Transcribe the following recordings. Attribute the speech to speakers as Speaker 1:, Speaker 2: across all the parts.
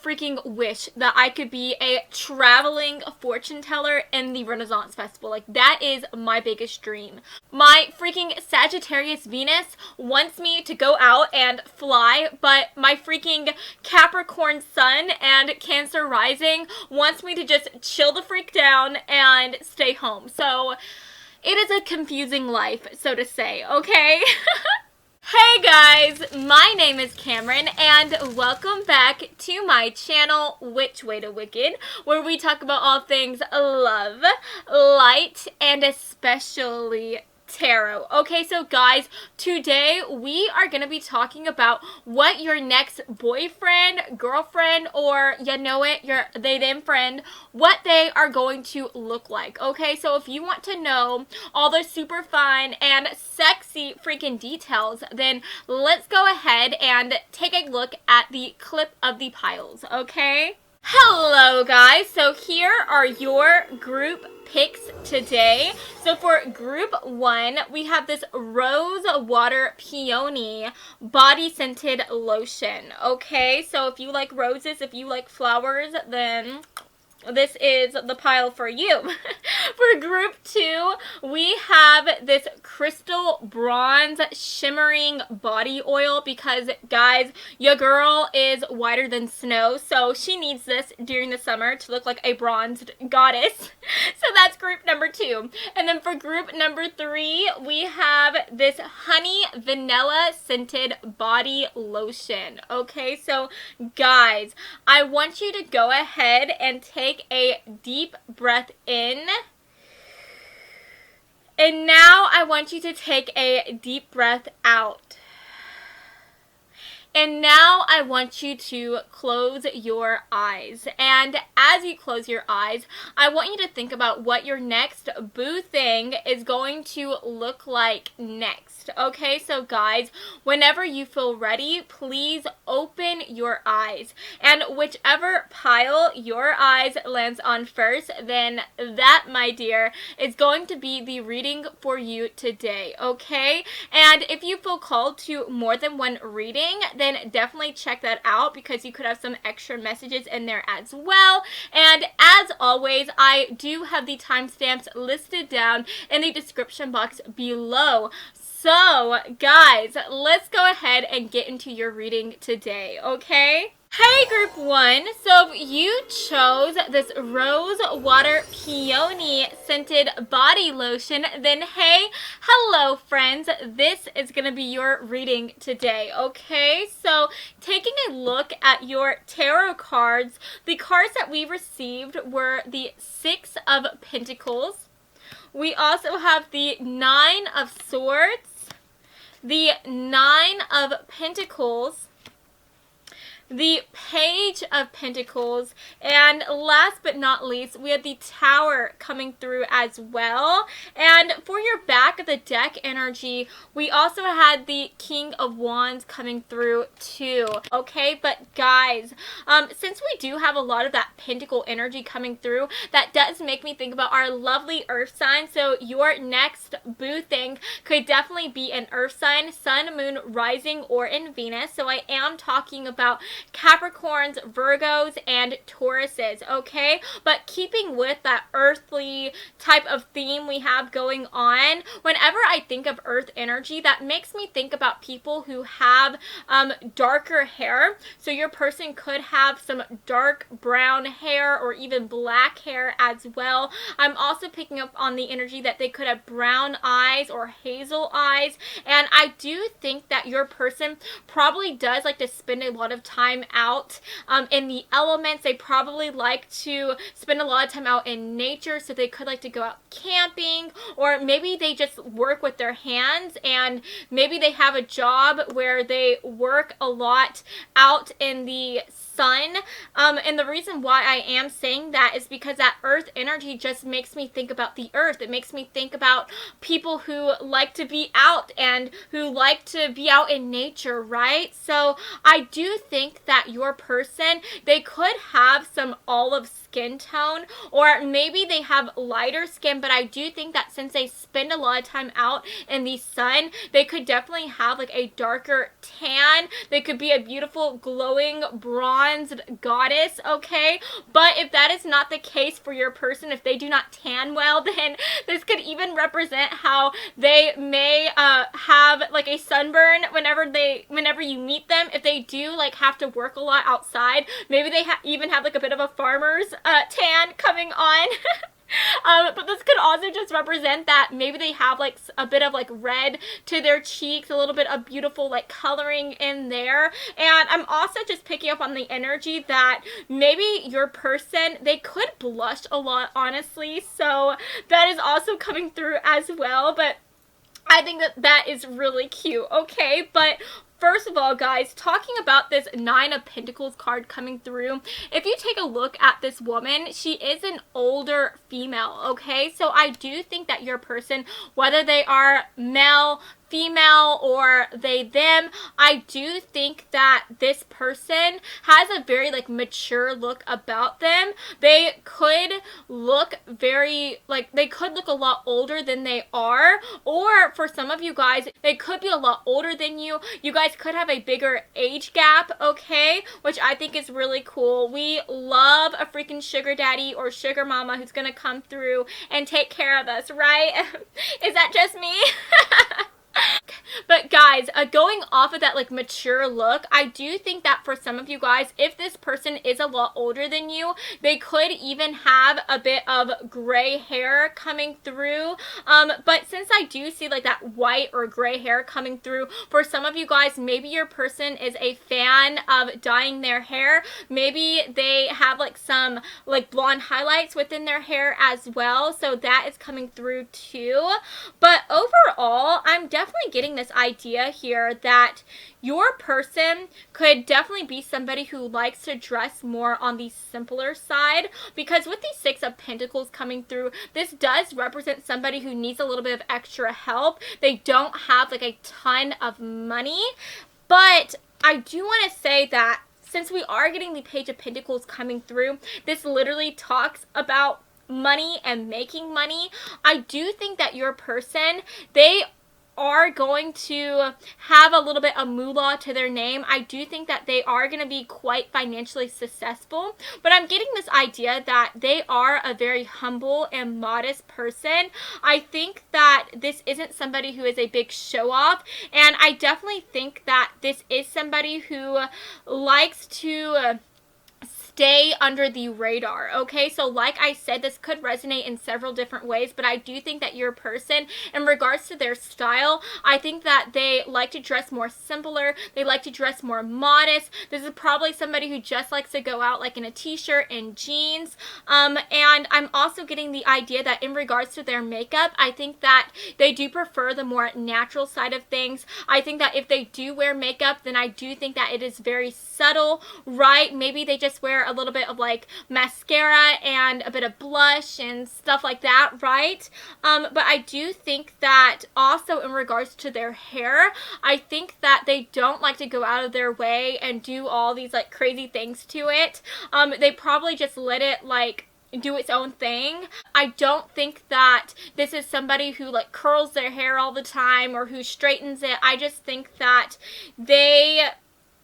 Speaker 1: freaking wish that I could be a traveling fortune teller in the Renaissance Festival. Like, that is my biggest dream. My freaking Sagittarius Venus wants me to go out and fly, but my freaking Capricorn Sun and Cancer Rising wants me to just chill the freak down and stay home. So it is a confusing life, so to say, okay? Hey guys, my name is Cameron and welcome back to my channel, Which Way to Wicked, where we talk about all things love, light, and especially tarot. Okay, so guys, today we are going to be talking about what your next boyfriend, girlfriend, or you know it, your they-them friend, what they are going to look like. Okay, so if you want to know all the super fun and sexy freaking details, then let's go ahead and take a look at the clip of the piles, okay? Hello guys, so here are your group picks today. So for group 1, we have this Rose Water Peony body scented lotion. Okay, so if you like roses, if you like flowers, then this is the pile for you. For group 2, we have this Crystal Bronze Shimmering Body Oil because, guys, your girl is whiter than snow, so she needs this during the summer to look like a bronzed goddess. So that's group number 2. And then for group number 3, we have this Honey Vanilla Scented Body Lotion. Okay, so guys, I want you to go ahead and take a deep breath in. And now I want you to take a deep breath out. And now I want you to close your eyes. And as you close your eyes, I want you to think about what your next boo thing is going to look like next. Okay, so guys, whenever you feel ready, please open your eyes. And whichever pile your eyes lands on first, then that, my dear, is going to be the reading for you today, okay? And if you feel called to more than one reading, then definitely check that out because you could have some extra messages in there as well. And as always, I do have the timestamps listed down in the description box below. So, guys, let's go ahead and get into your reading today, okay? Hey, group 1, so if you chose this Rose Water Peony Scented Body Lotion, then hey, hello friends, this is going to be your reading today, okay? So, taking a look at your tarot cards, the cards that we received were the 6 of Pentacles. We also have the 9 of Swords, the 9 of Pentacles, the Page of Pentacles, and last but not least, we have the Tower coming through as well. And for your back of the deck energy, we also had the King of Wands coming through too. Okay, but guys, since we do have a lot of that Pentacle energy coming through, that does make me think about our lovely Earth sign. So your next boo thing could definitely be an Earth sign, Sun, Moon, Rising, or in Venus. So I am talking about Capricorns, Virgos, and Tauruses, okay? But keeping with that earthly type of theme we have going on, whenever I think of earth energy, that makes me think about people who have darker hair. So your person could have some dark brown hair or even black hair as well. I'm also picking up on the energy that they could have brown eyes or hazel eyes. And I do think that your person probably does like to spend a lot of time out in the elements. They probably like to spend a lot of time out in nature, so they could like to go out camping, or maybe they just work with their hands and maybe they have a job where they work a lot out in the sun. And the reason why I am saying that is because that earth energy just makes me think about the earth. It makes me think about people who like to be out and who like to be out in nature, right? So I do think think that your person, they could have some olive skin tone, or maybe they have lighter skin, but I do think that since they spend a lot of time out in the sun, they could definitely have like a darker tan. They could be a beautiful glowing bronzed goddess, okay? But if that is not the case for your person, if they do not tan well, then this could even represent how they may have like a sunburn whenever you meet them. If they do like have to work a lot outside, maybe they even have like a bit of a farmer's tan coming on. But this could also just represent that maybe they have like a bit of like red to their cheeks, a little bit of beautiful like coloring in there. And I'm also just picking up on the energy that maybe your person, they could blush a lot, honestly. So that is also coming through as well. But I think that is really cute, okay? But first of all, guys, talking about this Nine of Pentacles card coming through, if you take a look at this woman, she is an older female, okay? So I do think that your person, whether they are male, female, or they, them, I do think that this person has a very like mature look about them. They could look very like, they could look a lot older than they are, or for some of you guys, they could be a lot older than you. You guys could have a bigger age gap, okay? Which I think is really cool. We love a freaking sugar daddy or sugar mama who's gonna come through and take care of us, right? Is that just me? But guys, going off of that like mature look, I do think that for some of you guys, if this person is a lot older than you, they could even have a bit of gray hair coming through. But since I do see like that white or gray hair coming through, for some of you guys, maybe your person is a fan of dyeing their hair. Maybe they have like some like blonde highlights within their hair as well. So that is coming through too. But overall, I'm definitely getting this idea here that your person could definitely be somebody who likes to dress more on the simpler side, because with the Six of Pentacles coming through, this does represent somebody who needs a little bit of extra help. They don't have like a ton of money, but I do want to say that since we are getting the Page of Pentacles coming through, this literally talks about money and making money. I do think that your person, they are going to have a little bit of moolah to their name. I do think that they are going to be quite financially successful, but I'm getting this idea that they are a very humble and modest person. I think that this isn't somebody who is a big show off, and I definitely think that this is somebody who likes to stay under the radar, okay? So like I said, this could resonate in several different ways, but I do think that your person, in regards to their style, I think that they like to dress more simpler. They like to dress more modest. This is probably somebody who just likes to go out like in a t-shirt and jeans. And I'm also getting the idea that in regards to their makeup, I think that they do prefer the more natural side of things. I think that if they do wear makeup, then I do think that it is very subtle, right? Maybe they just wear a little bit of like mascara and a bit of blush and stuff like that, right? But I do think that also in regards to their hair, I think that they don't like to go out of their way and do all these like crazy things to it. They probably just let it like do its own thing. I don't think that this is somebody who like curls their hair all the time or who straightens it. I just think that they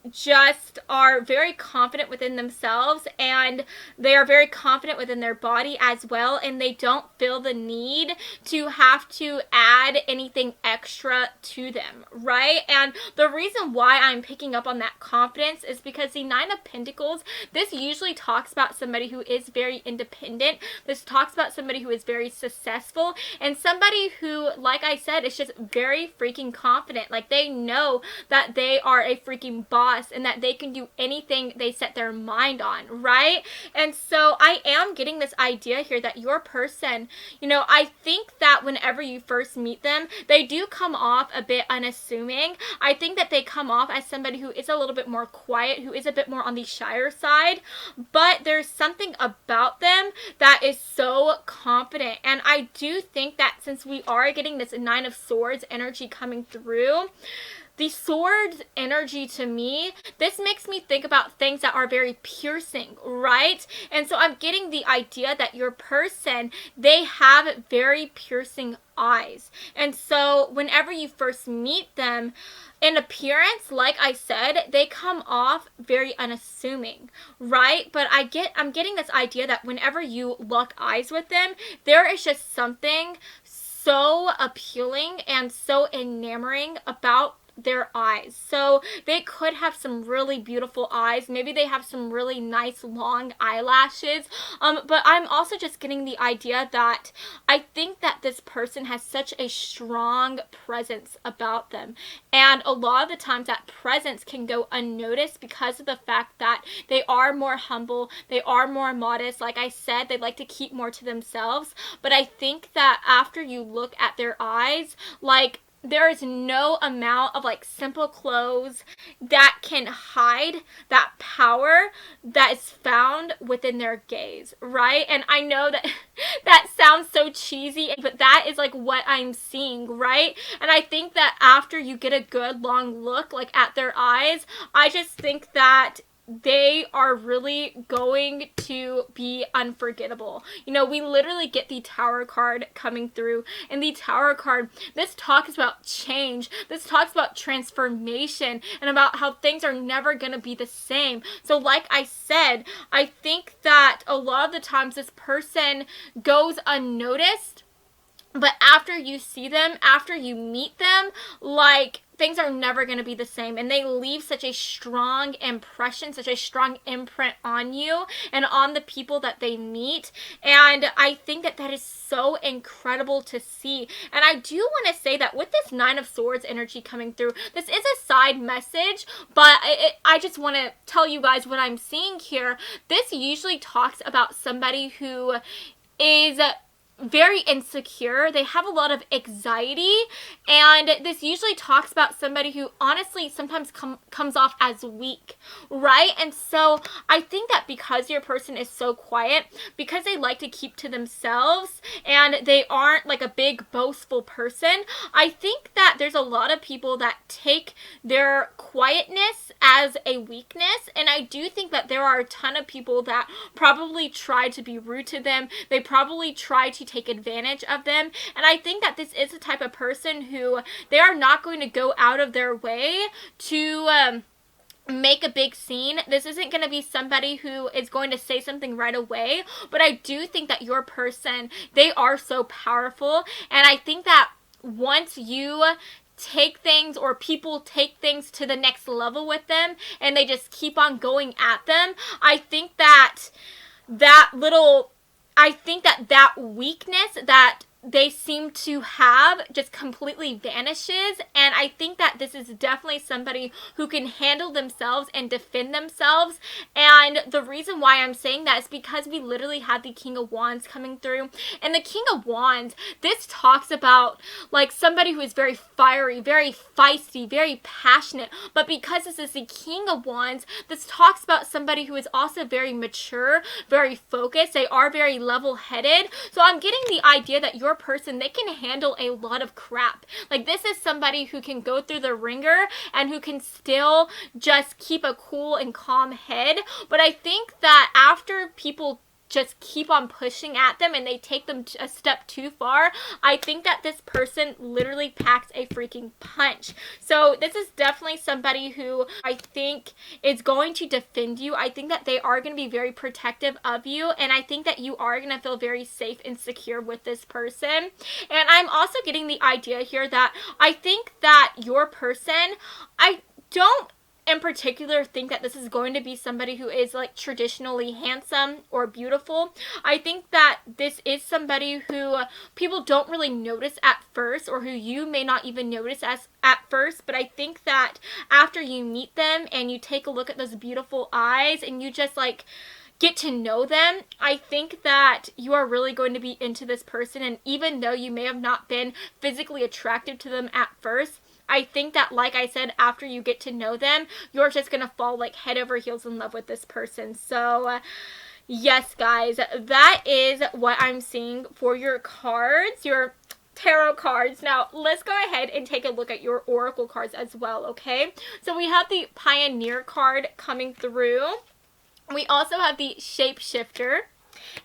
Speaker 1: just are very confident within themselves, and they are very confident within their body as well, and they don't feel the need to have to add anything extra to them, right? And the reason why I'm picking up on that confidence is because the Nine of Pentacles, this usually talks about somebody who is very independent. This talks about somebody who is very successful, and somebody who, like I said, is just very freaking confident. Like, they know that they are a freaking boss and that they can do anything they set their mind on, right? And so I am getting this idea here that your person, you know, I think that whenever you first meet them, they do come off a bit unassuming. I think that they come off as somebody who is a little bit more quiet, who is a bit more on the shyer side, but there's something about them that is so confident. And I do think that since we are getting this Nine of Swords energy coming through, the swords energy to me, this makes me think about things that are very piercing, right? And so I'm getting the idea that your person, they have very piercing eyes. And so whenever you first meet them, in appearance, like I said, they come off very unassuming, right? But I'm getting this idea that whenever you lock eyes with them, there is just something so appealing and so enamoring about their eyes. So they could have some really beautiful eyes. Maybe they have some really nice long eyelashes. But I'm also just getting the idea that I think that this person has such a strong presence about them. And a lot of the times that presence can go unnoticed because of the fact that they are more humble, they are more modest. Like I said, they like to keep more to themselves. But I think that after you look at their eyes, like, there is no amount of like simple clothes that can hide that power that is found within their gaze, right? And I know that that sounds so cheesy, but that is like what I'm seeing, right? And I think that after you get a good long look like at their eyes, I just think that they are really going to be unforgettable. You know, we literally get the Tower card coming through, and the Tower card, this talks about change, this talks about transformation, and about how things are never going to be the same. So like I said, I think that a lot of the times this person goes unnoticed, but after you see them, after you meet them, like, things are never going to be the same, and they leave such a strong impression, such a strong imprint on you and on the people that they meet. And I think that that is so incredible to see. And I do want to say that with this Nine of Swords energy coming through, this is a side message, but I just want to tell you guys what I'm seeing here. This usually talks about somebody who is very insecure. They have a lot of anxiety, and this usually talks about somebody who honestly sometimes comes off as weak, right? And so I think that because your person is so quiet, because they like to keep to themselves and they aren't like a big boastful person, I think that there's a lot of people that take their quietness as a weakness. And I do think that there are a ton of people that probably try to be rude to them. They probably try to take advantage of them. And I think that this is the type of person who they are not going to go out of their way to make a big scene. This isn't going to be somebody who is going to say something right away, but I do think that your person, they are so powerful. And I think that once you take things, or people take things to the next level with them and they just keep on going at them, I think that that weakness that they seem to have just completely vanishes. And I think that this is definitely somebody who can handle themselves and defend themselves. And the reason why I'm saying that is because we literally had the King of Wands coming through. And the King of Wands, this talks about like somebody who is very fiery, very feisty, very passionate. But because this is the King of Wands, this talks about somebody who is also very mature, very focused. They are very level-headed. So I'm getting the idea that your person, they can handle a lot of crap. Like, this is somebody who can go through the ringer and who can still just keep a cool and calm head. But I think that after people just keep on pushing at them and they take them a step too far, I think that this person literally packs a freaking punch. So this is definitely somebody who I think is going to defend you. I think that they are going to be very protective of you, and I think that you are going to feel very safe and secure with this person. And I'm also getting the idea here that I think that your person, I don't in particular think that this is going to be somebody who is like traditionally handsome or beautiful. I think that this is somebody who people don't really notice at first, or who you may not even notice as at first. But I think that after you meet them and you take a look at those beautiful eyes and you just like get to know them, I think that you are really going to be into this person. And even though you may have not been physically attracted to them at first, I think that, like I said, after you get to know them, you're just going to fall like head over heels in love with this person. So, yes, guys, that is what I'm seeing for your cards, your tarot cards. Now, let's go ahead and take a look at your oracle cards as well, okay? So we have the Pioneer card coming through. We also have the Shapeshifter.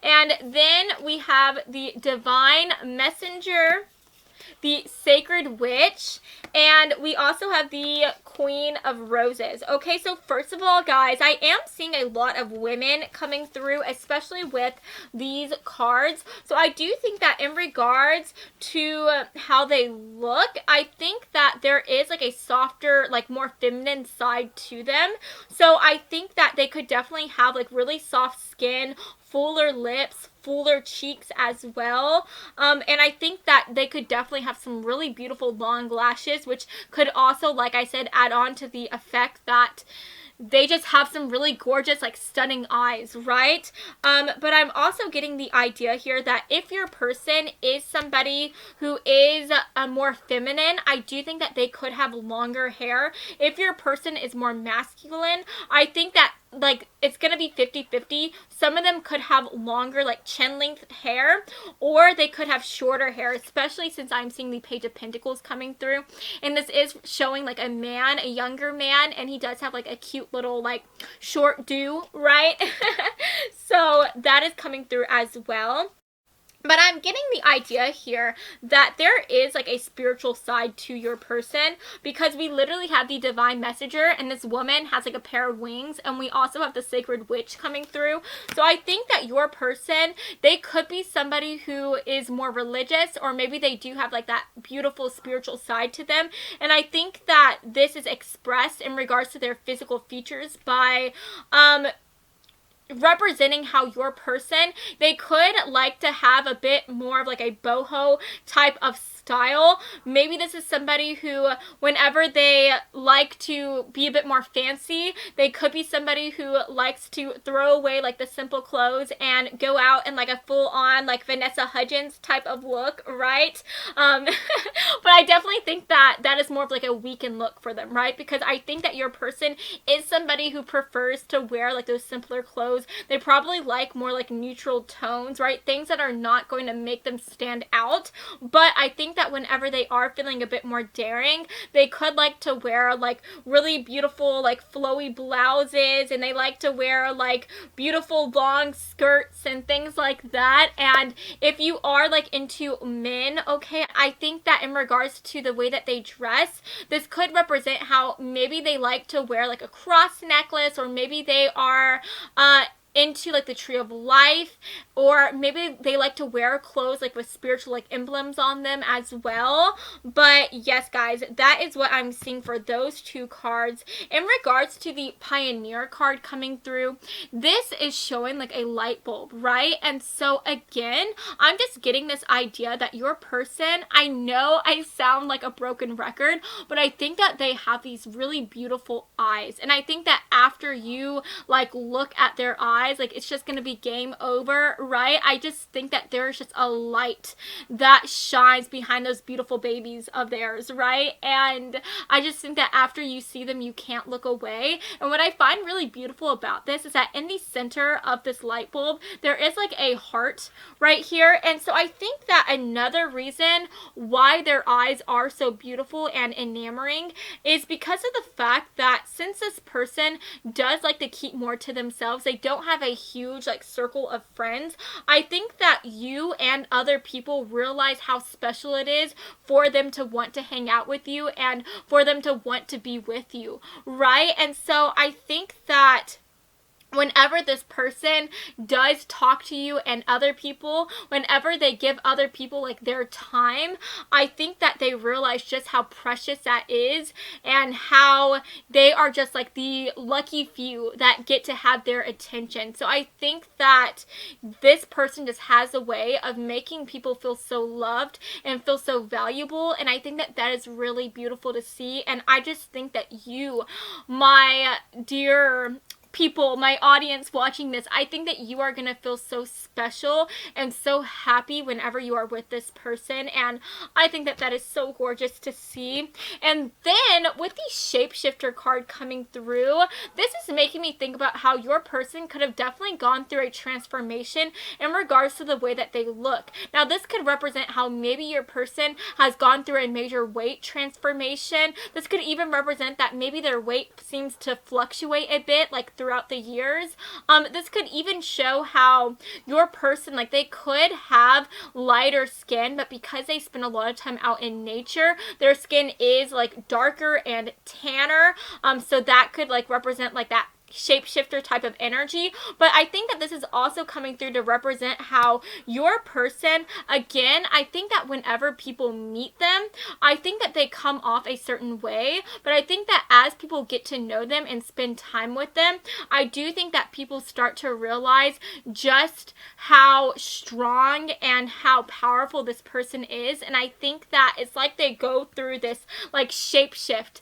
Speaker 1: And then we have the Divine Messenger, the Sacred Witch, and we also have the Queen of Roses. Okay, so first of all, guys, I am seeing a lot of women coming through, especially with these cards. So I do think that in regards to how they look, I think that there is like a softer, like more feminine side to them. So I think that they could definitely have like really soft skin, fuller lips, fuller cheeks as well. And I think that they could definitely have some really beautiful long lashes, which could also, like I said, add on to the effect that they just have some really gorgeous, like stunning eyes, right? But I'm also getting the idea here that if your person is somebody who is more feminine, I do think that they could have longer hair. If your person is more masculine, I think that like it's gonna be 50-50. Some of them could have longer like chin length hair, or they could have shorter hair, especially since I'm seeing the Page of Pentacles coming through, and this is showing like a man, a younger man, and he does have like a cute little like short do, right? So that is coming through as well. But I'm getting the idea here that there is like a spiritual side to your person, because we literally have the Divine Messenger, and this woman has like a pair of wings, and we also have the Sacred Witch coming through. So I think that your person, they could be somebody who is more religious, or maybe they do have like that beautiful spiritual side to them. And I think that this is expressed in regards to their physical features by representing how your person, they could like to have a bit more of like a boho type of style. Maybe this is somebody who, whenever they like to be a bit more fancy, they could be somebody who likes to throw away like the simple clothes and go out in like a full-on like Vanessa Hudgens type of look, right? But I definitely think that that is more of like a weekend look for them, right? Because I think that your person is somebody who prefers to wear like those simpler clothes. They probably like more like neutral tones, right? Things that are not going to make them stand out. But I think that whenever they are feeling a bit more daring, they could like to wear like really beautiful like flowy blouses, and they like to wear like beautiful long skirts and things like that. And if you are like into men, okay, I think that in regards to the way that they dress, this could represent how maybe they like to wear like a cross necklace, or maybe they are into like the Tree of Life, or maybe they like to wear clothes like with spiritual like emblems on them as well. But yes, guys, that is what I'm seeing for those two cards. In regards to the Pioneer card coming through, this is showing like a light bulb, right? And so again, I'm just getting this idea that your person, I know I sound like a broken record, but I think that they have these really beautiful eyes, and I think that after you like look at their eyes, like it's just gonna be game over, right? I just think that there's just a light that shines behind those beautiful babies of theirs, right? And I just think that after you see them, you can't look away. And what I find really beautiful about this is that in the center of this light bulb, there is like a heart right here. And so I think that another reason why their eyes are so beautiful and enamoring is because of the fact that since this person does like to keep more to themselves, they don't have a huge like circle of friends, I think that you and other people realize how special it is for them to want to hang out with you and for them to want to be with you, right? And so I think that whenever this person does talk to you and other people, whenever they give other people like their time, I think that they realize just how precious that is, and how they are just like the lucky few that get to have their attention. So I think that this person just has a way of making people feel so loved and feel so valuable, and I think that that is really beautiful to see. And I just think that you, my dear people, my audience watching this, I think that you are going to feel so special and so happy whenever you are with this person, and I think that that is so gorgeous to see. And then with the shapeshifter card coming through, this is making me think about how your person could have definitely gone through a transformation in regards to the way that they look. Now this could represent how maybe your person has gone through a major weight transformation. This could even represent that maybe their weight seems to fluctuate a bit, like throughout the years. This could even show how your person, like, they could have lighter skin, but because they spend a lot of time out in nature, their skin is like darker and tanner. So that could like represent like that shapeshifter type of energy. But I think that this is also coming through to represent how your person, again, I think that whenever people meet them, I think that they come off a certain way, but I think that as people get to know them and spend time with them, I do think that people start to realize just how strong and how powerful this person is. And I think that it's like they go through this like shapeshift,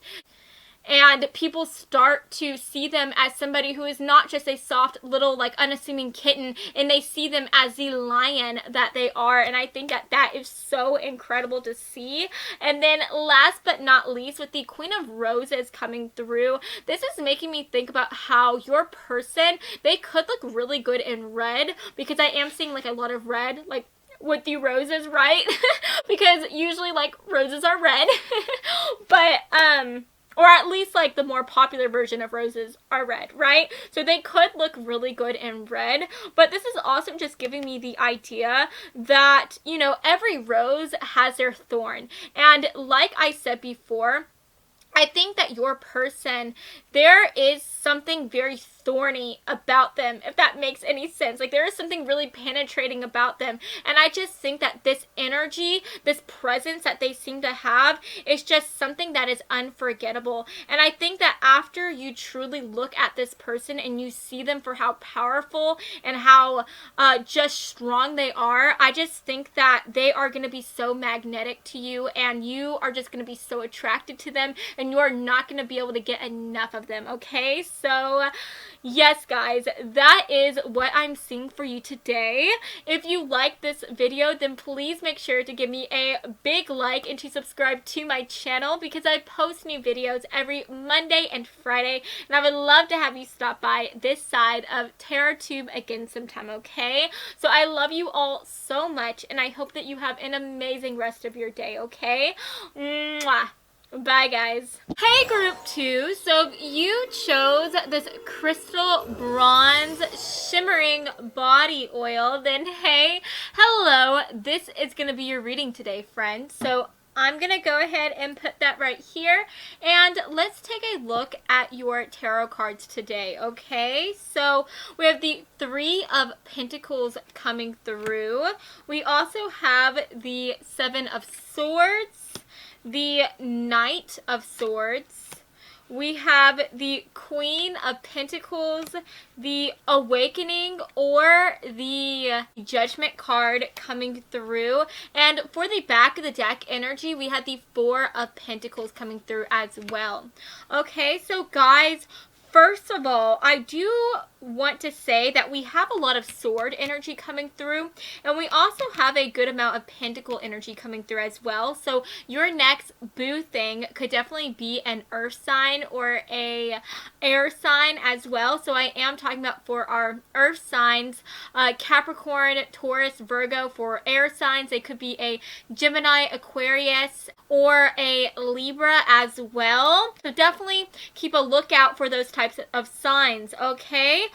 Speaker 1: and people start to see them as somebody who is not just a soft little like unassuming kitten, and they see them as the lion that they are. And I think that that is so incredible to see. And then last but not least, with the Queen of Roses coming through, this is making me think about how your person, they could look really good in red, because I am seeing like a lot of red, like with the roses, right? Because usually like roses are red. But or at least like the more popular version of roses are red, right? So they could look really good in red. But this is also just giving me the idea that, you know, every rose has their thorn. And like I said before, I think that your person, there is something very thorny about them, if that makes any sense. Like there is something really penetrating about them. And I just think that this energy, this presence that they seem to have is just something that is unforgettable. And I think that after you truly look at this person and you see them for how powerful and how just strong they are, I just think that they are going to be so magnetic to you, and you are just going to be so attracted to them, and you are not going to be able to get enough of them, okay? So yes, guys, that is what I'm seeing for you today. If you like this video, then please make sure to give me a big like and to subscribe to my channel, because I post new videos every Monday and Friday, and I would love to have you stop by this side of TerraTube again sometime, okay? So I love you all so much, and I hope that you have an amazing rest of your day, okay? Mwah! Bye, guys. Hey, group 2. So you chose this crystal bronze shimmering body oil. Then hey, hello. This is going to be your reading today, friends. So I'm going to go ahead and put that right here. And let's take a look at your tarot cards today, okay? So we have the Three of Pentacles coming through. We also have the Seven of Swords, the Knight of Swords, we have the Queen of Pentacles, the Awakening, or the Judgment card coming through. And for the back of the deck energy, we had the Four of Pentacles coming through as well. Okay, so guys, first of all, I do want to say that we have a lot of sword energy coming through, and we also have a good amount of pentacle energy coming through as well. So your next boo thing could definitely be an earth sign or a air sign as well. So I am talking about for our earth signs, Capricorn, Taurus, Virgo. For air signs, they could be a Gemini, Aquarius, or a Libra as well. So definitely keep a lookout for those types of signs, okay?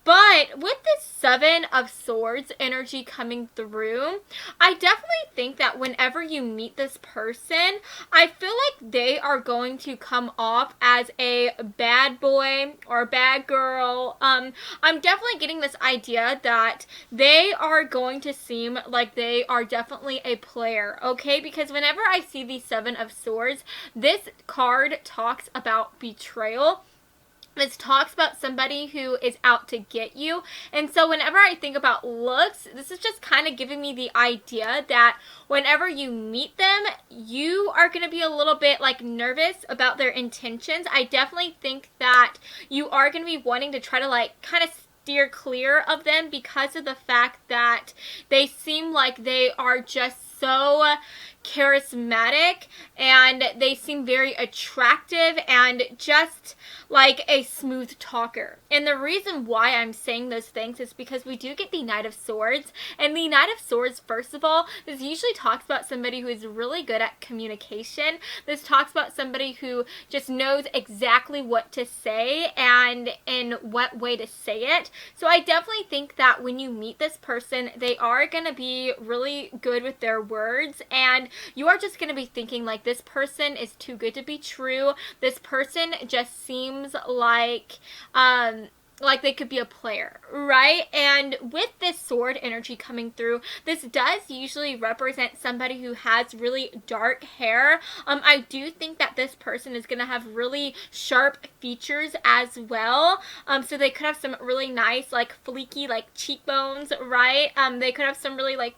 Speaker 1: But with this Seven of Swords energy coming through, I definitely think that whenever you meet this person, I feel like they are going to come off as a bad boy or a bad girl. I'm definitely getting this idea that they are going to seem like they are definitely a player, okay? Because whenever I see the Seven of Swords, this card talks about betrayal. This talks about somebody who is out to get you. And so whenever I think about looks, this is just kind of giving me the idea that whenever you meet them, you are going to be a little bit like nervous about their intentions. I definitely think that you are going to be wanting to try to like kind of steer clear of them because of the fact that they seem like they are just so charismatic and they seem very attractive and just like a smooth talker. And the reason why I'm saying those things is because we do get the Knight of Swords, and the Knight of Swords, first of all, this usually talks about somebody who is really good at communication. This talks about somebody who just knows exactly what to say and in what way to say it. So I definitely think that when you meet this person, they are going to be really good with their words, and you are just going to be thinking like, this person is too good to be true. This person just seems like they could be a player, right? And with this sword energy coming through, this does usually represent somebody who has really dark hair. I do think that this person is going to have really sharp features as well. So they could have some really nice, like, fleeky, like, cheekbones, right? They could have some really, like,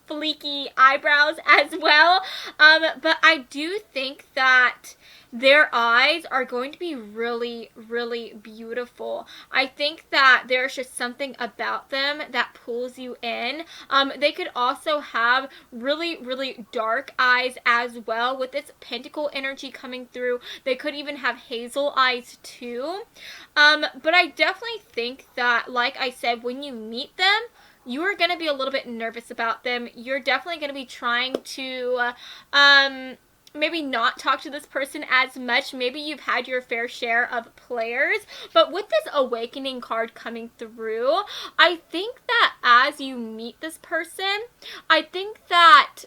Speaker 1: fleeky eyebrows as well. But I do think that their eyes are going to be really, really beautiful. I think that there's just something about them that pulls you in. They could also have really, really dark eyes as well. With this pentacle energy coming through, they could even have hazel eyes too. But I definitely think that, like I said, when you meet them, you are going to be a little bit nervous about them. You're definitely going to be trying to maybe not talk to this person as much. Maybe you've had your fair share of players. But with this Awakening card coming through, I think that as you meet this person, I think that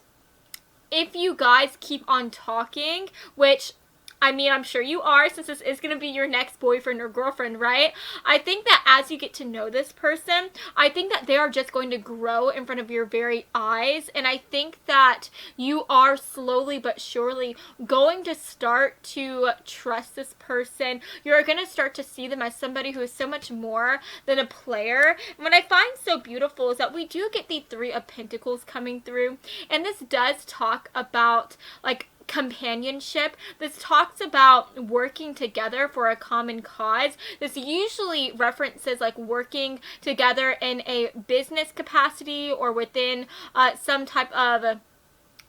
Speaker 1: if you guys keep on talking, which, I mean, I'm sure you are, since this is going to be your next boyfriend or girlfriend, right? I think that as you get to know this person, I think that they are just going to grow in front of your very eyes. And I think that you are slowly but surely going to start to trust this person. You're going to start to see them as somebody who is so much more than a player. And what I find so beautiful is that we do get the Three of Pentacles coming through. And this does talk about, like, companionship. This talks about working together for a common cause. This usually references like working together in a business capacity or within some type of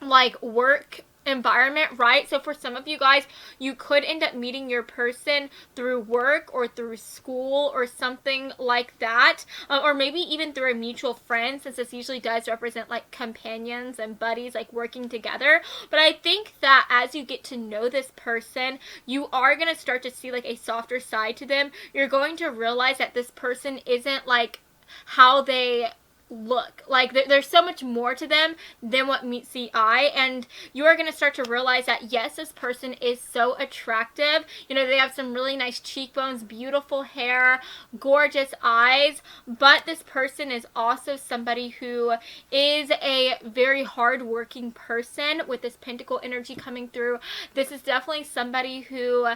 Speaker 1: like work environment, right? So for some of you guys, you could end up meeting your person through work or through school or something like that, or maybe even through a mutual friend, since this usually does represent like companions and buddies, like working together. But I think that as you get to know this person, you are going to start to see like a softer side to them. You're going to realize that this person isn't like how they look. Like, there's so much more to them than what meets the eye, and you are going to start to realize that, yes, this person is so attractive. You know, they have some really nice cheekbones, beautiful hair, gorgeous eyes, but this person is also somebody who is a very hard-working person with this pentacle energy coming through. This is definitely somebody who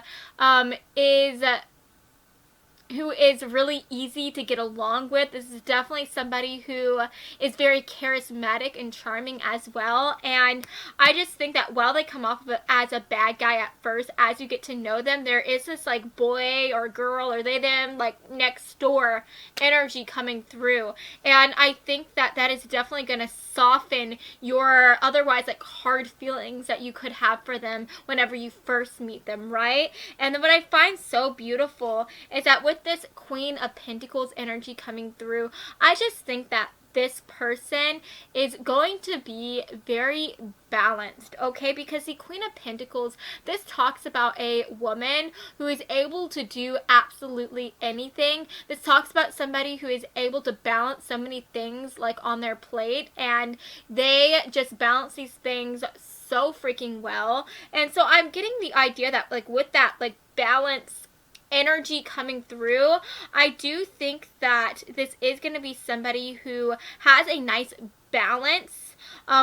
Speaker 1: is really easy to get along with. This is definitely somebody who is very charismatic and charming as well. And I just think that while they come off of it as a bad guy at first, as you get to know them, there is this like boy or girl or they them like next door energy coming through. And I think that that is definitely going to soften your otherwise like hard feelings that you could have for them whenever you first meet them, right? And then what I find so beautiful is that with this Queen of Pentacles energy coming through, I just think that this person is going to be very balanced, okay? Because the Queen of Pentacles, this talks about a woman who is able to do absolutely anything. This talks about somebody who is able to balance so many things like on their plate, and they just balance these things so freaking well. And so I'm getting the idea that like with that like balance energy coming through, I do think that this is going to be somebody who has a nice balance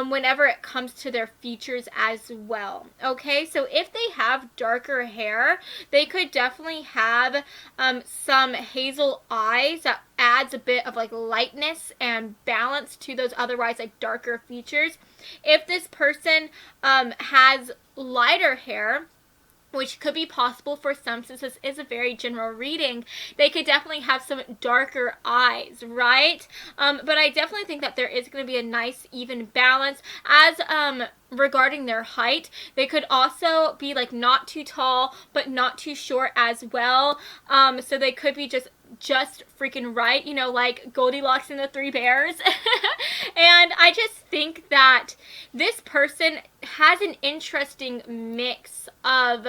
Speaker 1: whenever it comes to their features as well. Okay, so if they have darker hair, they could definitely have some hazel eyes that adds a bit of like lightness and balance to those otherwise like darker features. If this person has lighter hair, which could be possible for some since this is a very general reading, they could definitely have some darker eyes, right? But I definitely think that there is going to be a nice even balance. As regarding their height, they could also be like not too tall but not too short as well. So they could be just freaking right, you know, like Goldilocks and the Three Bears. And I just think that this person has an interesting mix of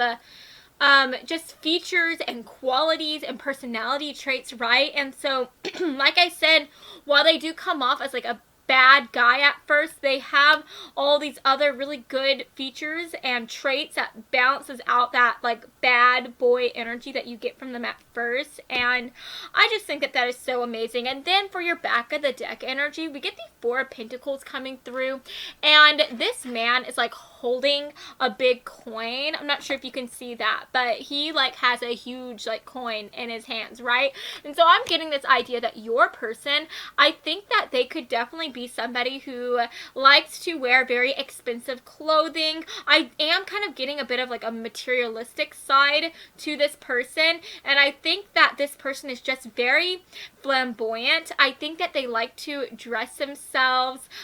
Speaker 1: just features and qualities and personality traits, right? And so, like I said, while they do come off as like a bad guy at first, they have all these other really good features and traits that balances out that like bad boy energy that you get from them at first. And I just think that that is so amazing. And then for your back of the deck energy, we get the Four of Pentacles coming through, and this man is like holding a big coin. I'm not sure if you can see that, but he like has a huge like coin in his hands, right? And so I'm getting this idea that your person, I think that they could definitely be somebody who likes to wear very expensive clothing. I am kind of getting a bit of like a materialistic side to this person, and I think that this person is just very flamboyant. I think that they like to dress themselves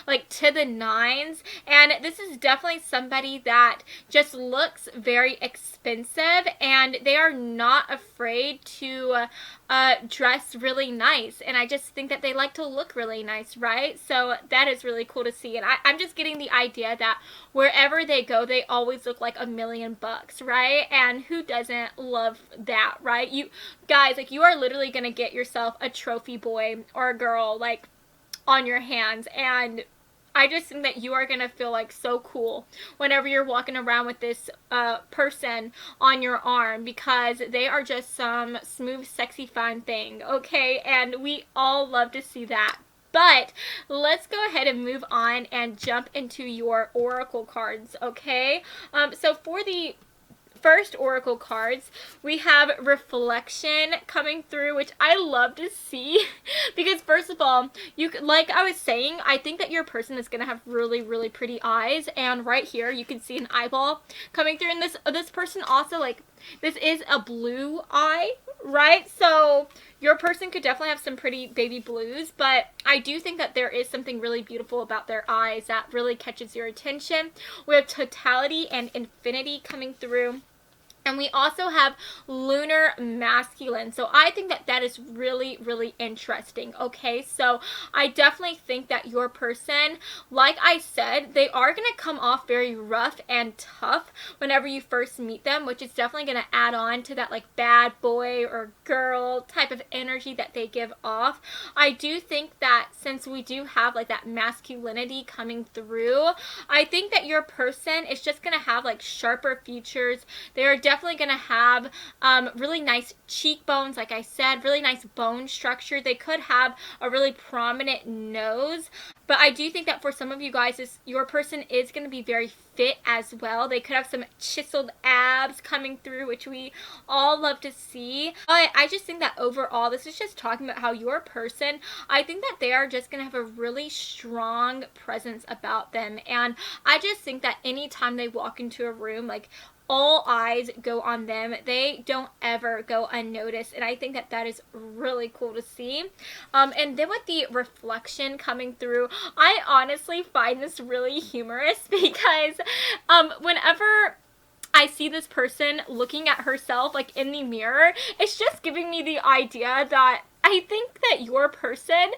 Speaker 1: like to the nines, and this is definitely somebody that just looks very expensive, and they are not afraid to dress really nice, and I just think that they like to look really nice, right? So that is really cool to see, and I'm just getting the idea that wherever they go, they always look like $1,000,000, right? And who doesn't love that, right? You guys, like, you are literally gonna get yourself a trophy boy or a girl like on your hands, and I just think that you are going to feel like so cool whenever you're walking around with this person on your arm, because they are just some smooth, sexy, fun thing, okay? And we all love to see that. But let's go ahead and move on and jump into your oracle cards, okay? So for the first oracle cards, we have reflection coming through, which I love to see because first of all, you like I was saying, I think that your person is going to have really, really pretty eyes, and right here you can see an eyeball coming through, and this person also, like, this is a blue eye, right? So your person could definitely have some pretty baby blues, but I do think that there is something really beautiful about their eyes that really catches your attention. We have totality and infinity coming through. And we also have lunar masculine. So I think that that is really, really interesting. Okay, so I definitely think that your person, like I said, they are going to come off very rough and tough whenever you first meet them, which is definitely going to add on to that like bad boy or girl type of energy that they give off. I do think that since we do have like that masculinity coming through, I think that your person is just going to have like sharper features. They are definitely going to have really nice cheekbones, like I said, really nice bone structure. They could have a really prominent nose, but I do think that for some of you guys, your person is going to be very fit as well. They could have some chiseled abs coming through, which we all love to see. But I just think that overall, this is just talking about how your person, I think that they are just going to have a really strong presence about them. And I just think that anytime they walk into a room, like, all eyes go on them. They don't ever go unnoticed, and I think that that is really cool to see. And then with the reflection coming through, I honestly find this really humorous because whenever I see this person looking at herself like in the mirror, it's just giving me the idea that I think that your person,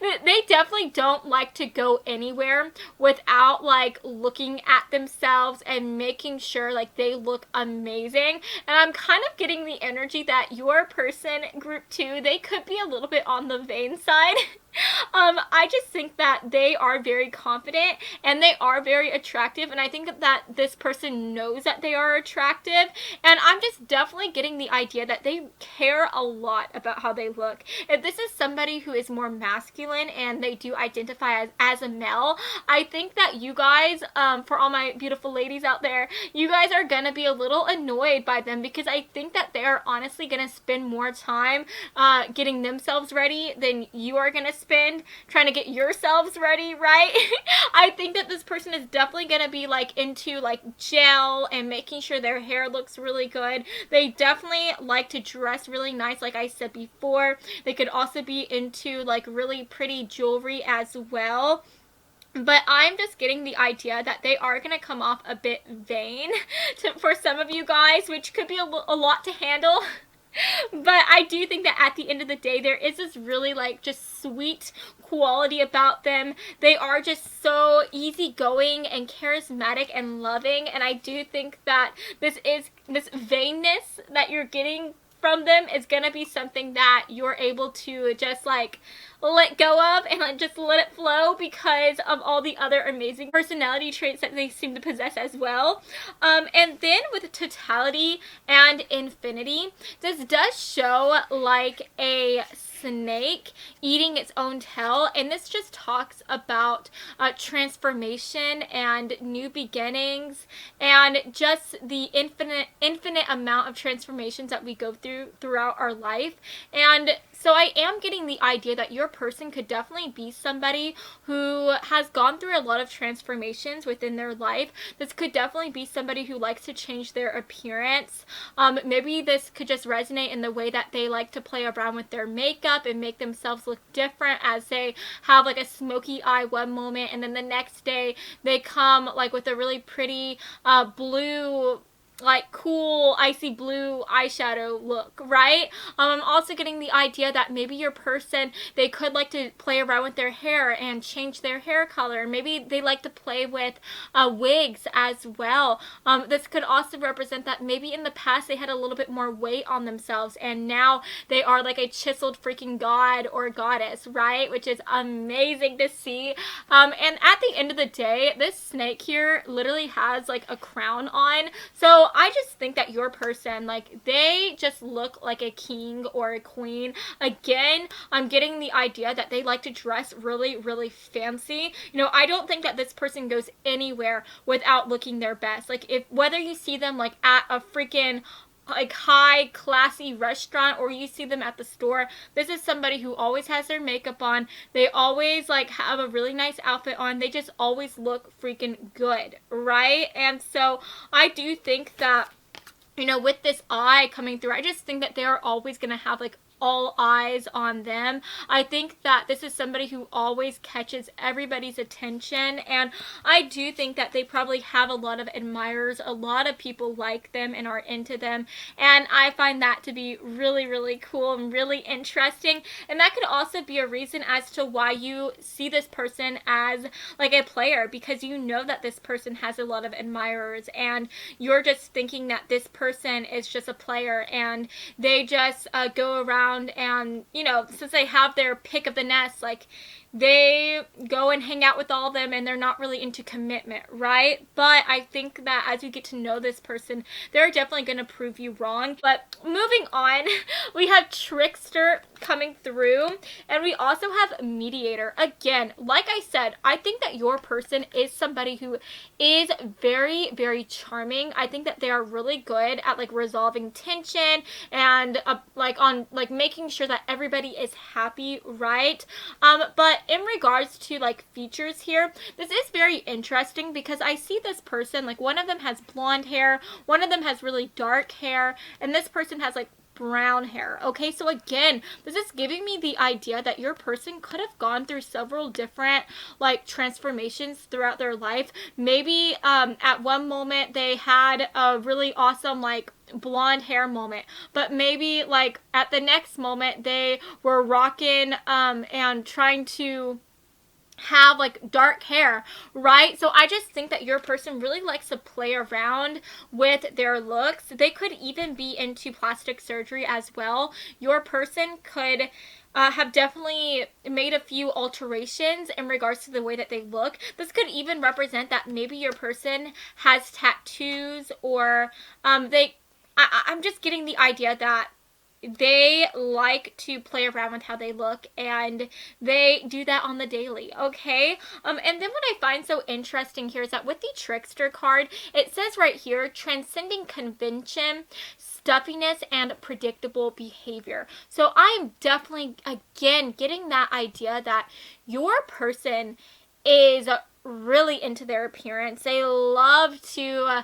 Speaker 1: they definitely don't like to go anywhere without like looking at themselves and making sure like they look amazing. And I'm kind of getting the energy that your person, group 2, they could be a little bit on the vain side. I just think that they are very confident and they are very attractive, and I think that this person knows that they are attractive, and I'm just definitely getting the idea that they care a lot about how they look. If this is somebody who is more masculine and they do identify as a male, I think that you guys, for all my beautiful ladies out there, you guys are gonna be a little annoyed by them, because I think that they are honestly gonna spend more time getting themselves ready than you are gonna spend trying to get yourselves ready, right? I think that this person is definitely gonna be like into like gel and making sure their hair looks really good. They definitely like to dress really nice, like I said before. They could also be into like really pretty jewelry as well. But I'm just getting the idea that they are going to come off a bit vain for some of you guys, which could be a lot to handle. But I do think that at the end of the day, there is this really like just sweet quality about them. They are just so easygoing and charismatic and loving, and I do think that this vainness that you're getting from them is gonna be something that you're able to just like let go of and like just let it flow, because of all the other amazing personality traits that they seem to possess as well. And then with totality and infinity, this does show like a snake eating its own tail, and this just talks about transformation and new beginnings and just the infinite amount of transformations that we go through throughout our life. And so I am getting the idea that your person could definitely be somebody who has gone through a lot of transformations within their life. This could definitely be somebody who likes to change their appearance. Maybe this could just resonate in the way that they like to play around with their makeup and make themselves look different, as they have like a smoky eye one moment and then the next day they come like with a really pretty blue, like cool icy blue eyeshadow look, right? I'm also getting the idea that maybe your person, they could like to play around with their hair and change their hair color. Maybe they like to play with wigs as well. This could also represent that maybe in the past they had a little bit more weight on themselves and now they are like a chiseled freaking god or goddess, right? Which is amazing to see. And at the end of the day, this snake here literally has like a crown on. So I just think that your person, like, they just look like a king or a queen. Again, I'm getting the idea that they like to dress really, really fancy. You know, I don't think that this person goes anywhere without looking their best. Like, whether you see them, like, at a freaking like high classy restaurant or you see them at the store, this is somebody who always has their makeup on. They always like have a really nice outfit on. They just always look freaking good, right? And so I do think that, you know, with this eye coming through, I just think that they're always gonna have like all eyes on them. I think that this is somebody who always catches everybody's attention, and I do think that they probably have a lot of admirers. A lot of people like them and are into them, and I find that to be really, really cool and really interesting. And that could also be a reason as to why you see this person as like a player, because you know that this person has a lot of admirers and you're just thinking that this person is just a player and they just go around and, you know, since they have their pick of the nest, like they go and hang out with all of them and they're not really into commitment, right? But I think that as you get to know this person, they're definitely going to prove you wrong. But moving on, we have trickster coming through, and we also have mediator. Again, like I said, I think that your person is somebody who is very, very charming. I think that they are really good at like resolving tension and like on like making sure that everybody is happy, right? But in regards to like features here, this is very interesting because I see this person, like one of them has blonde hair, one of them has really dark hair, and this person has like brown hair. Okay, so again, this is giving me the idea that your person could have gone through several different like transformations throughout their life. Maybe at one moment they had a really awesome like blonde hair moment, but maybe like at the next moment they were rocking and trying to have like dark hair, right? So I just think that your person really likes to play around with their looks. They could even be into plastic surgery as well. Your person could have definitely made a few alterations in regards to the way that they look. This could even represent that maybe your person has tattoos, or I'm just getting the idea that they like to play around with how they look, and they do that on the daily, okay? And then what I find so interesting here is that with the Trickster card, it says right here, transcending convention, stuffiness, and predictable behavior. So I am definitely, again, getting that idea that your person is really into their appearance. They love to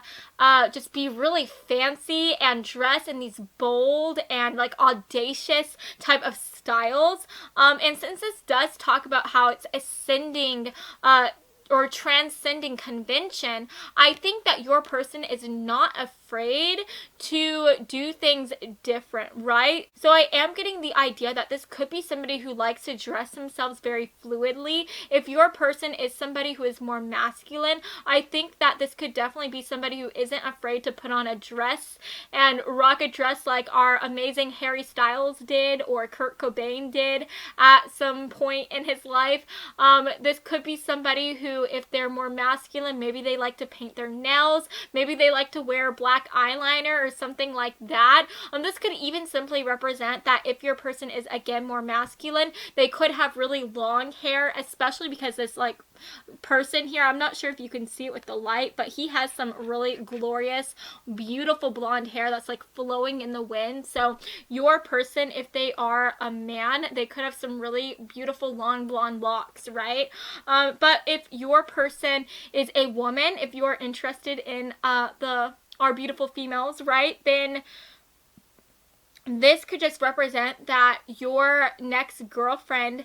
Speaker 1: just be really fancy and dress in these bold and like audacious type of styles. And since this does talk about how it's ascending or transcending convention, I think that your person is not afraid to do things different, right? So I am getting the idea that this could be somebody who likes to dress themselves very fluidly. If your person is somebody who is more masculine, I think that this could definitely be somebody who isn't afraid to put on a dress and rock a dress like our amazing Harry Styles did, or Kurt Cobain did at some point in his life. This could be somebody who, if they're more masculine, maybe they like to paint their nails, maybe they like to wear black eyeliner or something like that. This could even simply represent that if your person is, again, more masculine, they could have really long hair, especially because this like person here, I'm not sure if you can see it with the light, but he has some really glorious, beautiful blonde hair that's like flowing in the wind. So your person, if they are a man, they could have some really beautiful long blonde locks, right? But if your person is a woman, if you're interested in our beautiful females, right, then this could just represent that your next girlfriend,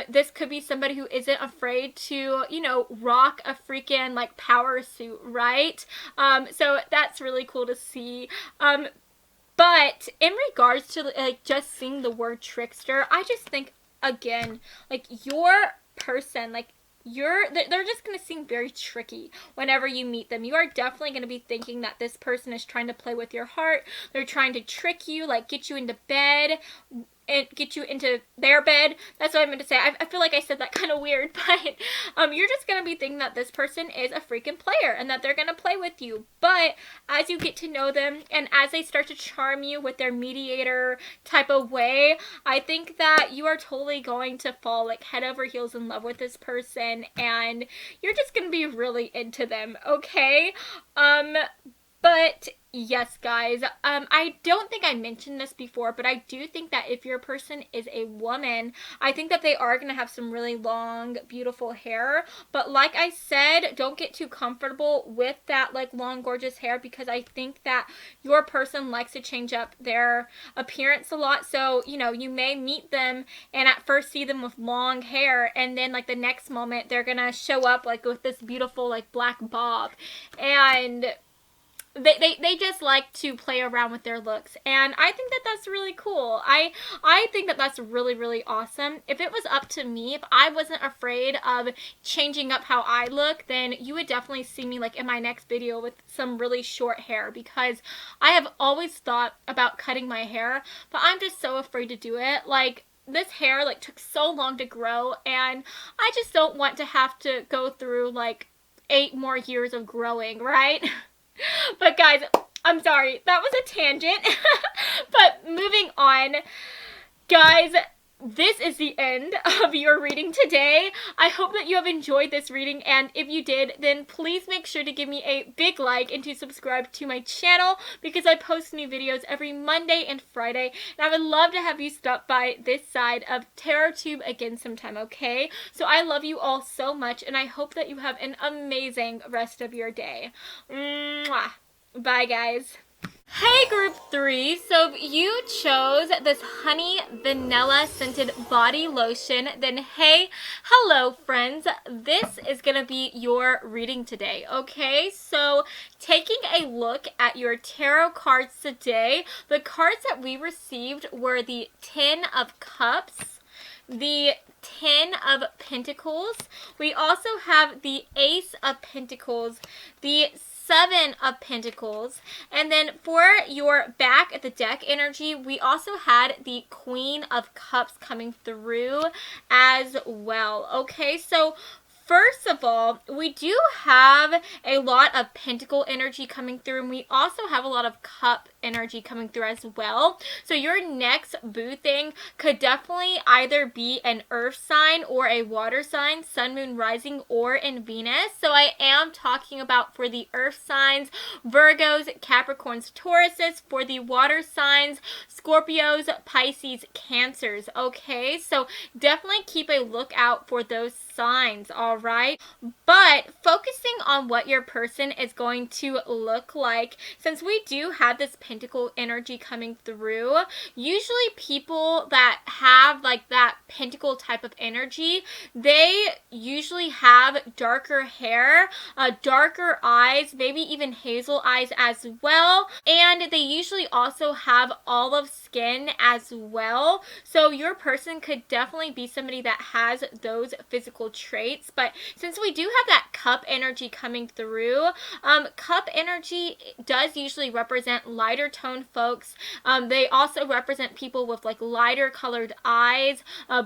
Speaker 1: this could be somebody who isn't afraid to, you know, rock a freaking like power suit, right? So that's really cool to see. But in regards to like just seeing the word trickster, I just think, again, like your person, like they're just going to seem very tricky whenever you meet them. You are definitely going to be thinking that this person is trying to play with your heart. They're trying to trick you, like get you into bed and get you into their bed. That's what I meant to say. I feel like I said that kind of weird, but you're just going to be thinking that this person is a freaking player and that they're going to play with you. But as you get to know them and as they start to charm you with their mediator type of way, I think that you are totally going to fall like head over heels in love with this person, and you're just going to be really into them, okay? But yes, guys, I don't think I mentioned this before, but I do think that if your person is a woman, I think that they are going to have some really long, beautiful hair. But like I said, don't get too comfortable with that like long, gorgeous hair, because I think that your person likes to change up their appearance a lot. So, you know, you may meet them and at first see them with long hair, and then like the next moment they're going to show up like with this beautiful like black bob, and they just like to play around with their looks, and I think that that's really cool. I think that that's really, really awesome. If it was up to me, if I wasn't afraid of changing up how I look, then you would definitely see me like in my next video with some really short hair, because I have always thought about cutting my hair, but I'm just so afraid to do it. Like, this hair like took so long to grow, and I just don't want to have to go through like 8 more years of growing, right? But guys, I'm sorry, that was a tangent. But moving on, guys, this is the end of your reading today. I hope that you have enjoyed this reading, and if you did, then please make sure to give me a big like and to subscribe to my channel, because I post new videos every Monday and Friday, and I would love to have you stop by this side of TarotTube again sometime, okay? So I love you all so much, and I hope that you have an amazing rest of your day. Mwah. Bye, guys. Hey group 3, so if you chose this honey vanilla scented body lotion, then hey, hello friends, this is going to be your reading today, okay? So taking a look at your tarot cards today, the cards that we received were the 10 of Cups, the 10 of Pentacles, we also have the Ace of Pentacles, the Seven of Pentacles. And then for your back at the deck energy, we also had the Queen of Cups coming through as well. Okay, so first of all, we do have a lot of Pentacle energy coming through, and we also have a lot of Cup energy coming through as well. So your next boo thing could definitely either be an earth sign or a water sign, sun, moon, rising, or in Venus. So I am talking about for the earth signs, Virgos, Capricorns, Tauruses. For the water signs, Scorpios, Pisces, Cancers. Okay, so definitely keep a lookout for those signs, all right? But focusing on what your person is going to look like, since we do have this pentacle energy coming through, usually people that have like that pentacle type of energy, they usually have darker hair, darker eyes, maybe even hazel eyes as well, and they usually also have olive skin as well. So your person could definitely be somebody that has those physical traits. But since we do have that cup energy coming through, cup energy does usually represent lighter tone folks. They also represent people with like lighter colored eyes,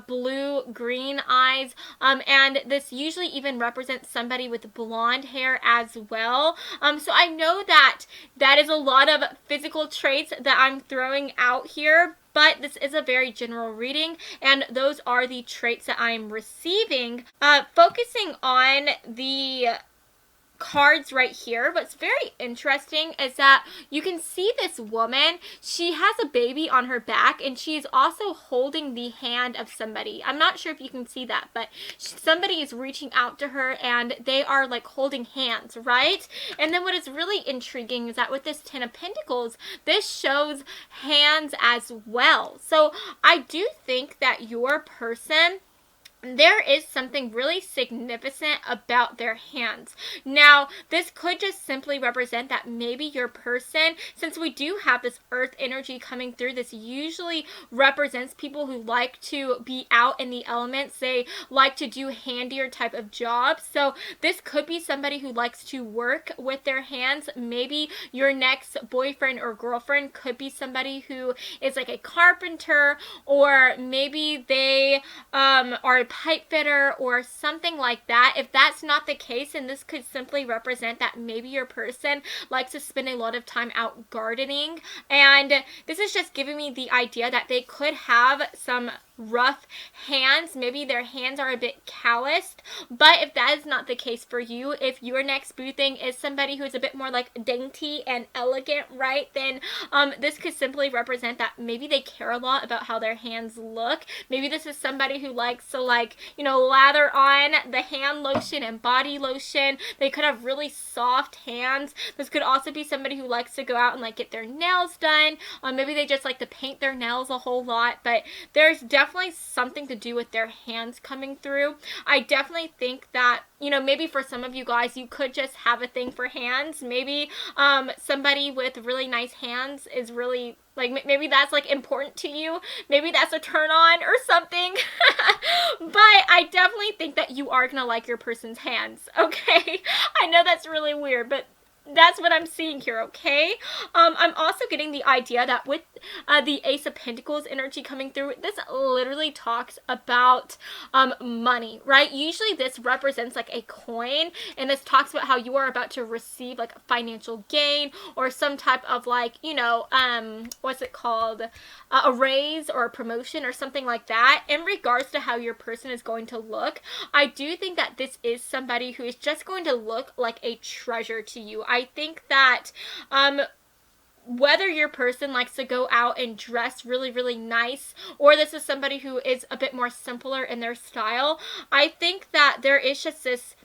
Speaker 1: blue, green eyes, and this usually even represents somebody with blonde hair as well. So I know that that is a lot of physical traits that I'm throwing out here, but this is a very general reading, and those are the traits that I'm receiving. Focusing on the cards right here, what's very interesting is that you can see this woman, she has a baby on her back, and she's also holding the hand of somebody. I'm not sure if you can see that, but somebody is reaching out to her and they are like holding hands, right? And then what is really intriguing is that with this Ten of Pentacles, this shows hands as well. So I do think that your person, there is something really significant about their hands. Now, this could just simply represent that maybe your person, since we do have this earth energy coming through, this usually represents people who like to be out in the elements. They like to do handier type of jobs. So this could be somebody who likes to work with their hands. Maybe your next boyfriend or girlfriend could be somebody who is like a carpenter, or maybe they are a pipe fitter or something like that. If that's not the case, then this could simply represent that maybe your person likes to spend a lot of time out gardening, and this is just giving me the idea that they could have some rough hands. Maybe their hands are a bit calloused. But if that is not the case for you, if your next boo thing is somebody who is a bit more like dainty and elegant, right, then this could simply represent that maybe they care a lot about how their hands look. Maybe this is somebody who likes to, like, you know, lather on the hand lotion and body lotion. They could have really soft hands. This could also be somebody who likes to go out and like get their nails done. Maybe they just like to paint their nails a whole lot. But there's definitely something to do with their hands coming through. I definitely think that, you know, maybe for some of you guys, you could just have a thing for hands. Maybe somebody with really nice hands is really, like, maybe that's like important to you. Maybe that's a turn on or something. But I definitely think that you are gonna like your person's hands, okay? I know that's really weird, but that's what I'm seeing here, okay? I'm also getting the idea that with the Ace of Pentacles energy coming through, this literally talks about money, right? Usually this represents like a coin, and this talks about how you are about to receive like a financial gain or some type of, like, you know, what's it called? A raise or a promotion or something like that. In regards to how your person is going to look, I do think that this is somebody who is just going to look like a treasure to you. I think that whether your person likes to go out and dress really, really nice, or this is somebody who is a bit more simpler in their style, I think that there is just this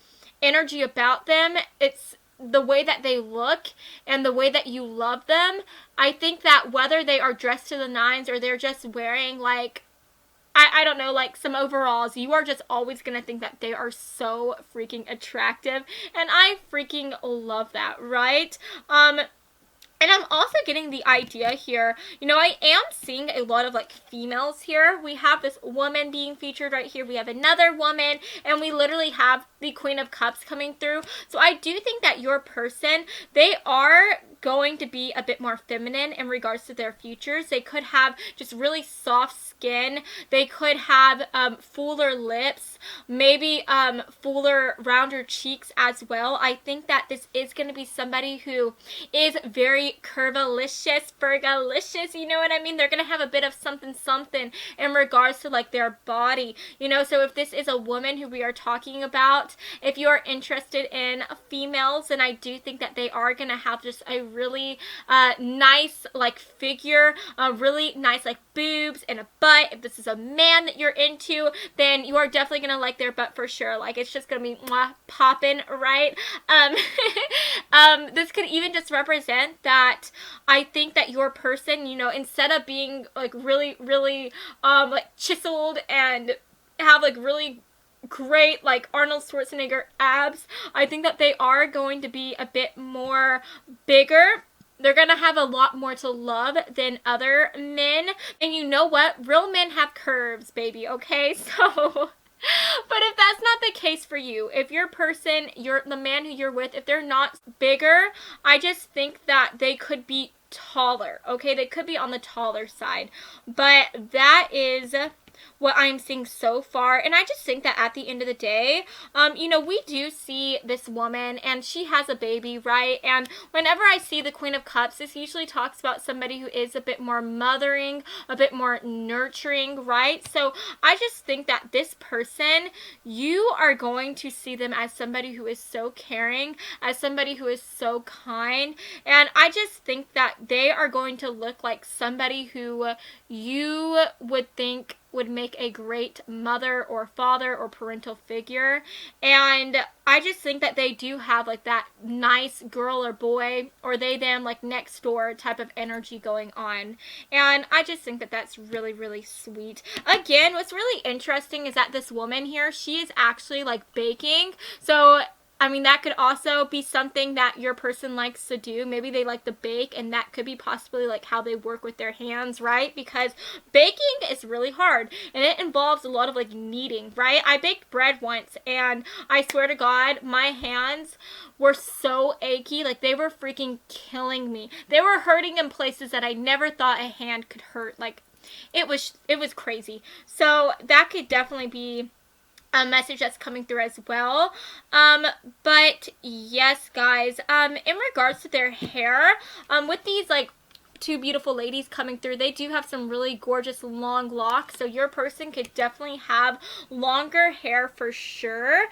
Speaker 1: energy about them. It's the way that they look and the way that you love them. I think that whether they are dressed to the nines or they're just wearing like, I don't know, like some overalls, you are just always going to think that they are so freaking attractive. And I freaking love that, right? And I'm also getting the idea here, you know, I am seeing a lot of like females here. We have this woman being featured right here. We have another woman, and we literally have the Queen of Cups coming through. So I do think that your person, they are going to be a bit more feminine in regards to their futures. They could have just really soft skin. They could have fuller lips, maybe fuller, rounder cheeks as well. I think that this is going to be somebody who is very curvilicious, fergalicious, you know what I mean? They're going to have a bit of something in regards to like their body, you know? So if this is a woman who we are talking about, if you're interested in females, then I do think that they are going to have just a really nice like figure, really nice like boobs and a butt. If this is a man that you're into, then you are definitely going to like their butt for sure. Like it's just going to be popping, right? This could even just represent that I think that your person, you know, instead of being like really like chiseled and have like really great like Arnold Schwarzenegger abs, I think that they are going to be a bit more bigger. They're going to have a lot more to love than other men. And you know what? Real men have curves, baby, okay? So but if that's not the case for you, if your person, the man who you're with, if they're not bigger, I just think that they could be taller, okay? They could be on the taller side. But that is what I'm seeing so far. And I just think that at the end of the day, you know, we do see this woman and she has a baby, right? And whenever I see the Queen of Cups, this usually talks about somebody who is a bit more mothering, a bit more nurturing, right? So I just think that this person, you are going to see them as somebody who is so caring, as somebody who is so kind. And I just think that they are going to look like somebody who you would think would make a great mother or father or parental figure. And I just think that they do have like that nice girl or boy or they them like next door type of energy going on. And I just think that that's really sweet. Again, what's really interesting is that this woman here, she is actually like baking. So I mean, that could also be something that your person likes to do. Maybe they like to bake, and that could be possibly like how they work with their hands, right? Because baking is really hard, and it involves a lot of like kneading, right? I baked bread once, and I swear to God, my hands were so achy. Like, they were freaking killing me. They were hurting in places that I never thought a hand could hurt. Like, it was crazy. So that could definitely be a message that's coming through as well. But yes, guys, in regards to their hair, with these like two beautiful ladies coming through, they do have some really gorgeous long locks, so your person could definitely have longer hair for sure.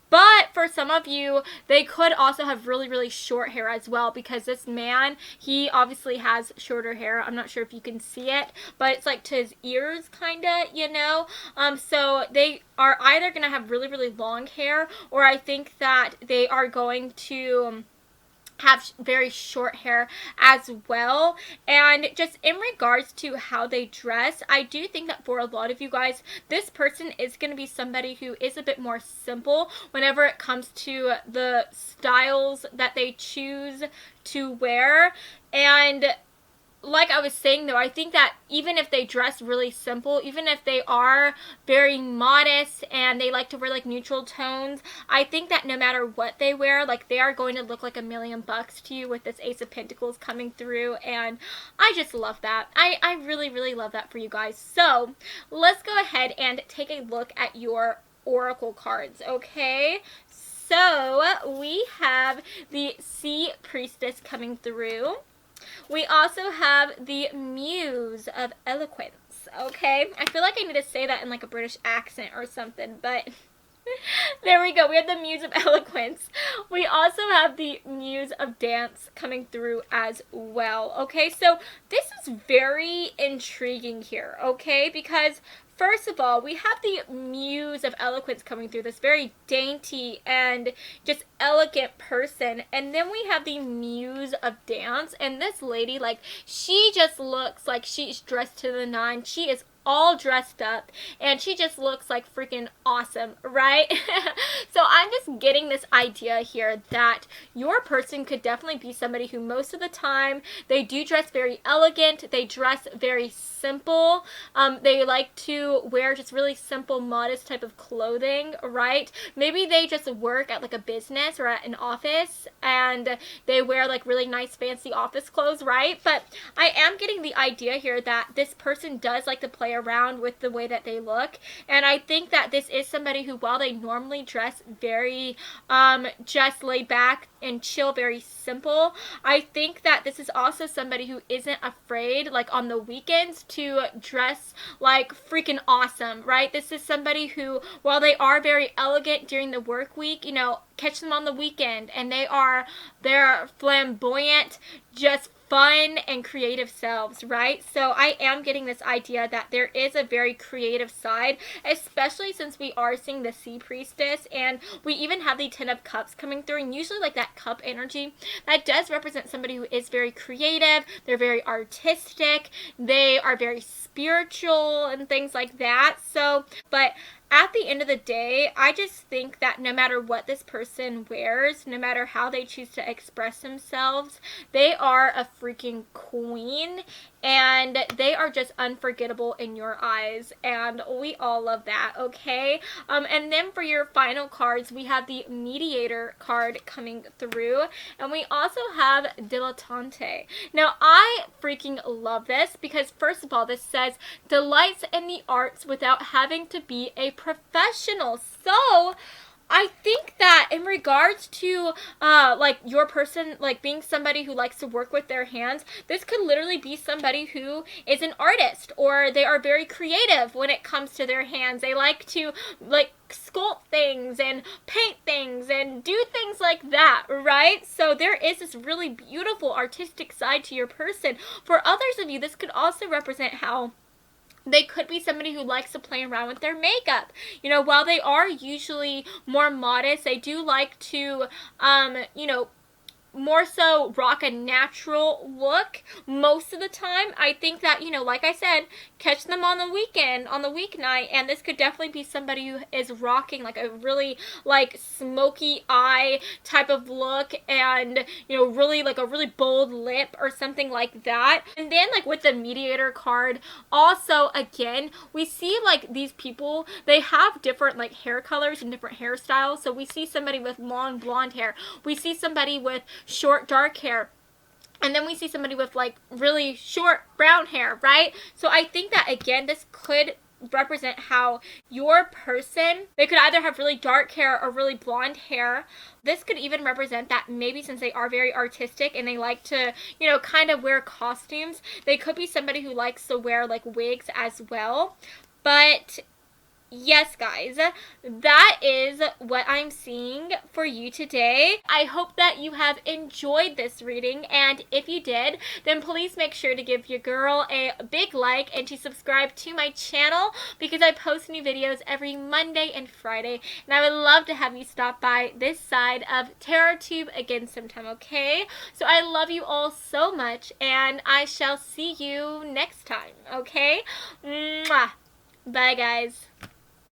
Speaker 1: But for some of you, they could also have really short hair as well, because this man, he obviously has shorter hair. I'm not sure if you can see it, but it's like to his ears kind of, you know. So they are either going to have really long hair, or I think that they are going to have very short hair as well. And just in regards to how they dress, I do think that for a lot of you guys, this person is going to be somebody who is a bit more simple whenever it comes to the styles that they choose to wear. And like I was saying though, I think that even if they dress really simple, even if they are very modest and they like to wear like neutral tones, I think that no matter what they wear, like they are going to look like $1,000,000 to you with this Ace of Pentacles coming through. And I just love that. I really love that for you guys. So let's go ahead and take a look at your oracle cards, okay? So we have the Sea Priestess coming through. We also have the Muse of Eloquence, okay? I feel like I need to say that in like a British accent or something, but there we go. We have the Muse of Eloquence. We also have the Muse of Dance coming through as well, okay? So this is very intriguing here, okay? Because first of all, we have the Muse of Eloquence coming through, this very dainty and just elegant person. And then we have the Muse of Dance. And this lady, like, she just looks like she's dressed to the nine. She is all dressed up, and she just looks like freaking awesome, right? So I'm just getting this idea here that your person could definitely be somebody who most of the time, they do dress very elegant, they dress very simple, they like to wear just really simple, modest type of clothing, right? Maybe they just work at like a business or at an office, and they wear like really nice fancy office clothes, right? But I am getting the idea here that this person does like to play around with the way that they look, and I think that this is somebody who, while they normally dress very just laid back and chill, very simple, I think that this is also somebody who isn't afraid, like on the weekends, to dress like freaking awesome, right? This is somebody who, while they are very elegant during the work week, you know, catch them on the weekend and they're flamboyant, just fun and creative selves, right? So I am getting this idea that there is a very creative side, especially since we are seeing the Sea Priestess, and we even have the Ten of Cups coming through, and usually like that cup energy, that does represent somebody who is very creative, they're very artistic, they are very spiritual and things like that. So, but at the end of the day, I just think that no matter what this person wears, no matter how they choose to express themselves, they are a freaking queen, and they are just unforgettable in your eyes, and we all love that, okay? And then for your final cards, we have the Mediator card coming through, and we also have Dilettante. Now, I freaking love this because, first of all, this says delights in the arts without having to be a professional. So I think that in regards to like your person, like being somebody who likes to work with their hands, this could literally be somebody who is an artist, or they are very creative when it comes to their hands. They like to like sculpt things and paint things and do things like that, right? So there is this really beautiful artistic side to your person. For others of you, this could also represent how they could be somebody who likes to play around with their makeup. You know, while they are usually more modest, they do like to, you know, more so rock a natural look most of the time. I think that, you know, like I said, catch them on the weekend, on the weeknight, and this could definitely be somebody who is rocking like a really like smoky eye type of look, and, you know, really like a really bold lip or something like that. And then like with the Mediator card, also again, we see like these people, they have different like hair colors and different hairstyles. So we see somebody with long blonde hair, we see somebody with short dark hair, and then we see somebody with like really short brown hair, right? So I think that again, this could represent how your person, they could either have really dark hair or really blonde hair. This could even represent that maybe since they are very artistic and they like to, you know, kind of wear costumes, they could be somebody who likes to wear like wigs as well. But yes, guys, that is what I'm seeing for you today. I hope that you have enjoyed this reading, and if you did, then please make sure to give your girl a big like and to subscribe to my channel, because I post new videos every Monday and Friday, and I would love to have you stop by this side of TarotTube again sometime, okay? So I love you all so much, and I shall see you next time, okay? Mwah! Bye, guys.